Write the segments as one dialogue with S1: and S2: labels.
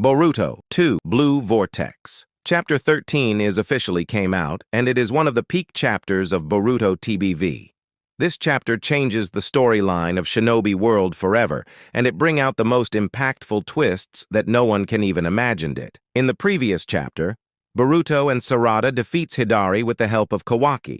S1: Boruto 2 Blue Vortex. Chapter 13 is officially came out, and it is one of the peak chapters of Boruto TBV. This chapter changes the storyline of Shinobi World forever, and it bring out the most impactful twists that no one can even imagine it. In the previous chapter, Boruto and Sarada defeats Hidari with the help of Kawaki.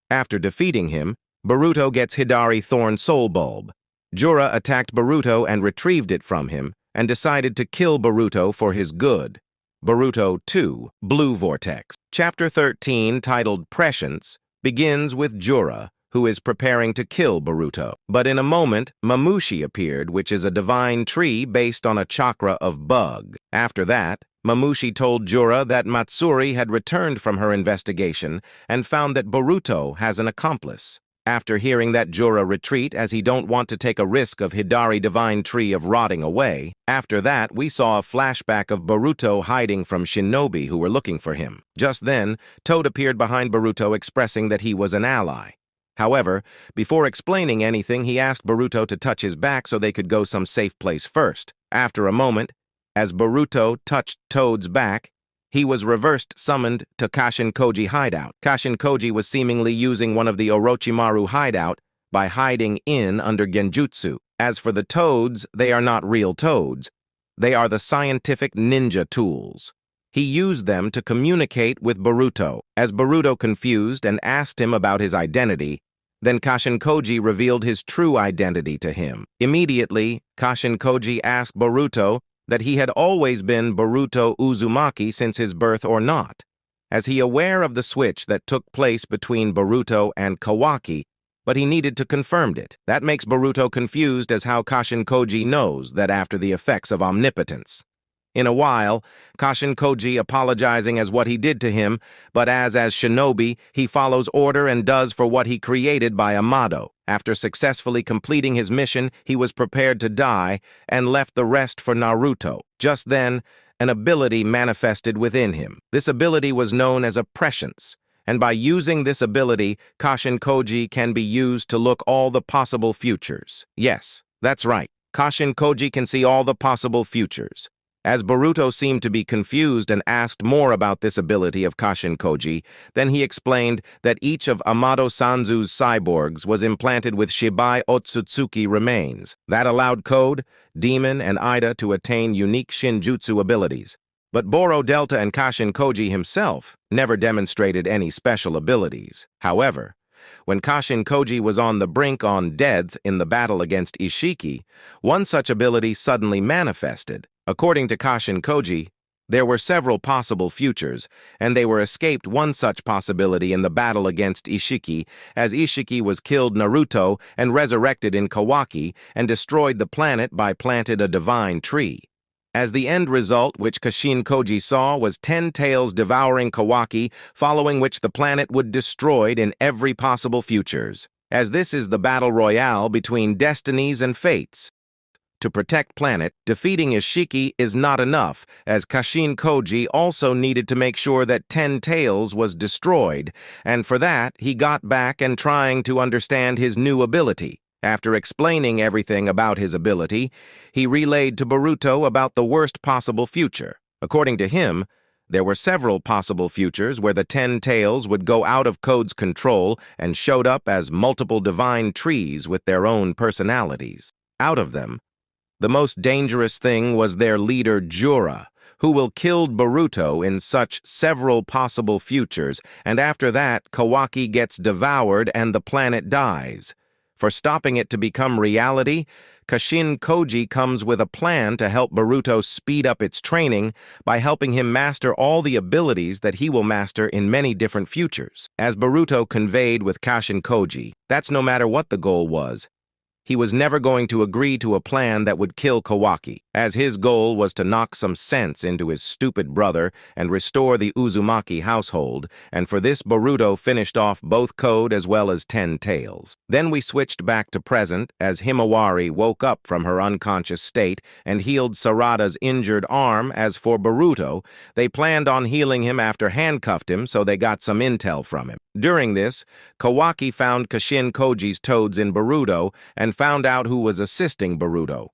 S1: After defeating him, Boruto gets Hidari Thorn Soul Bulb. Jura attacked Boruto and retrieved it from him, and decided to kill Boruto for his good. Boruto 2 Blue Vortex. Chapter 13, titled Prescience, begins with Jura, who is preparing to kill Boruto. But in a moment, Mamushi appeared, which is a divine tree based on a chakra of bug. After that, Mamushi told Jura that Matsuri had returned from her investigation and found that Boruto has an accomplice. After hearing that, Jura retreat as he don't want to take a risk of Hidari divine tree of rotting away. After that, we saw a flashback of Boruto hiding from shinobi who were looking for him. Just then, Toad appeared behind Boruto expressing that he was an ally. However, before explaining anything, he asked Boruto to touch his back so they could go some safe place first. After a moment, as Boruto touched Toad's back, he was reversed summoned to Kashin Koji hideout. Kashin Koji was seemingly using one of the Orochimaru hideout by hiding in under genjutsu. As for the toads, they are not real toads. They are the scientific ninja tools. He used them to communicate with Boruto. As Boruto confused and asked him about his identity, then Kashin Koji revealed his true identity to him. Immediately, Kashin Koji asked Boruto that he had always been Boruto Uzumaki since his birth or not. As he aware of the switch that took place between Boruto and Kawaki, but he needed to confirm it. That makes Boruto confused as how Kashin Koji knows that after the effects of omnipotence. In a while, Kashin Koji apologizing as what he did to him, but as shinobi, he follows order and does for what he created by Amado. After successfully completing his mission, he was prepared to die and left the rest for Naruto. Just then, an ability manifested within him. This ability was known as a prescience, and by using this ability, Kashin Koji can be used to look all the possible futures. Yes, that's right. Kashin Koji can see all the possible futures. As Boruto seemed to be confused and asked more about this ability of Kashin Koji, then he explained that each of Amado Sanzu's cyborgs was implanted with Shibai Otsutsuki remains. That allowed Code, Demon, and Ida to attain unique Shinjutsu abilities. But Boro Delta and Kashin Koji himself never demonstrated any special abilities. However, when Kashin Koji was on the brink on death in the battle against Ishiki, one such ability suddenly manifested. According to Kashin Koji, there were several possible futures, and they were escaped one such possibility in the battle against Ishiki, as Ishiki was killed Naruto and resurrected in Kawaki and destroyed the planet by planted a divine tree. As the end result which Kashin Koji saw was 10 tails devouring Kawaki, following which the planet would destroyed in every possible futures. As this is the battle royale between destinies and fates. To protect planet, defeating Ishiki is not enough, as Kashin Koji also needed to make sure that 10 tails was destroyed, and for that he got back and trying to understand his new ability. After explaining everything about his ability, he relayed to Boruto about the worst possible future. According to him, there were several possible futures where the 10 tails would go out of Code's control and showed up as multiple divine trees with their own personalities. Out of them, the most dangerous thing was their leader Jura, who will kill Boruto in such several possible futures, and after that, Kawaki gets devoured and the planet dies. For stopping it to become reality, Kashin Koji comes with a plan to help Boruto speed up its training by helping him master all the abilities that he will master in many different futures. As Boruto conveyed with Kashin Koji, that's no matter what the goal was. He was never going to agree to a plan that would kill Kawaki, as his goal was to knock some sense into his stupid brother and restore the Uzumaki household, and for this Boruto finished off both Code as well as 10 tails. Then we switched back to present as Himawari woke up from her unconscious state and healed Sarada's injured arm. As for Boruto, they planned on healing him after handcuffed him, so they got some intel from him. During this, Kawaki found Kashin Koji's toads in Boruto and found out who was assisting Boruto.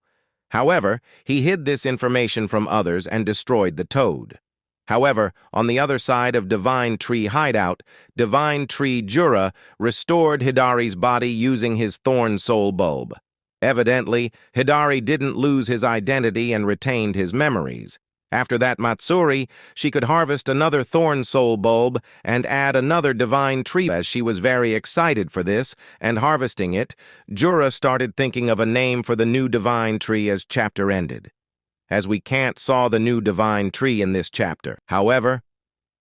S1: However, he hid this information from others and destroyed the toad. However, on the other side of Divine Tree Hideout, Divine Tree Jura restored Hidari's body using his Thorn Soul Bulb. Evidently, Hidari didn't lose his identity and retained his memories. After that Matsuri, she could harvest another Thorn Soul Bulb and add another Divine Tree. As she was very excited for this and harvesting it, Jura started thinking of a name for the new Divine Tree as chapter ended. As we can't saw the new Divine Tree in this chapter. However,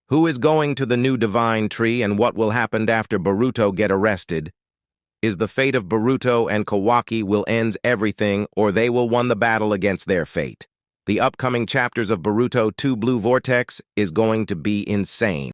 S1: who is going to the new Divine Tree and what will happen after Boruto get arrested? Is the fate of Boruto and Kawaki will ends everything, or they will won the battle against their fate? The upcoming chapters of Boruto 2 Blue Vortex is going to be insane.